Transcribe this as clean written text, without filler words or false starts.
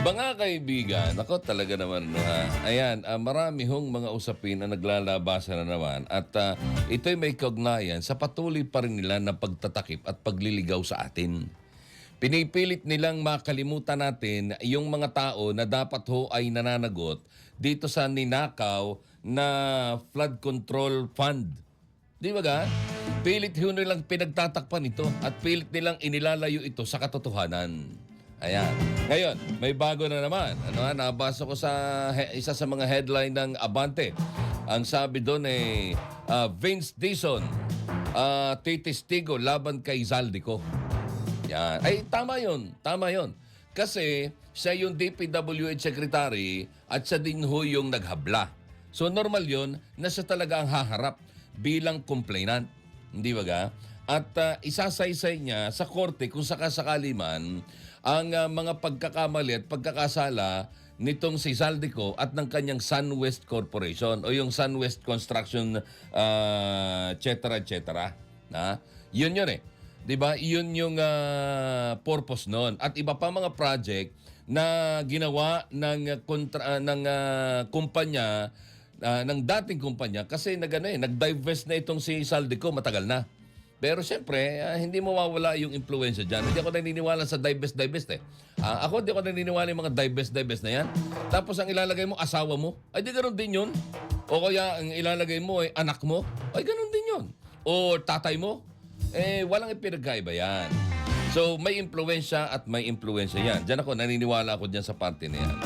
Mga kaibigan, ako talaga naman, ayan, marami hong mga usapin na naglalabasan na naman at ito'y may kaugnayan sa patuloy pa rin nila na pagtatakip at pagliligaw sa atin. Pinipilit nilang makalimutan natin yung mga tao na dapat ho ay nananagot dito sa ninakaw na flood control fund. Di ba ga? Pilit ho nilang pinagtatakpan ito at pilit nilang inilalayo ito sa katotohanan. Ayan. Ngayon, may bago na naman. Nabasa ko sa isa sa mga headline ng Abante. Ang sabi doon Vince Dizon, titistigo laban kay Zaldico. Yan. Ay, tama yun. Tama yun. Kasi siya yung DPWH Secretary at siya din ho yung naghabla. So normal yun na siya talaga ang haharap bilang complainant. Hindi ba ga? At isasaysay niya sa korte kung sakasakali man ang mga pagkakamali at pagkakasala nitong si Zaldico at ng kanyang SunWest Corporation o yung SunWest Construction, et cetera. Na? Yun eh. 'Di ba? Yun yung purpose noon. At iba pa mga project na ginawa ng kumpanya ng dating kumpanya kasi nag-divest na itong si Zaldico matagal na. Pero siyempre, hindi mawawala yung influensya dyan. Hindi ako naniniwala sa divest eh. Ako hindi ako naniniwala yung mga divest na yan. Tapos ang ilalagay mo, asawa mo. Ay di ganoon din yun. O kaya ang ilalagay mo ay anak mo. Ay ganoon din yun. O tatay mo. Walang ipinagkaiba yan. So may influensya at may influensya yan. Diyan ako, naniniwala ako dyan sa parte na yan.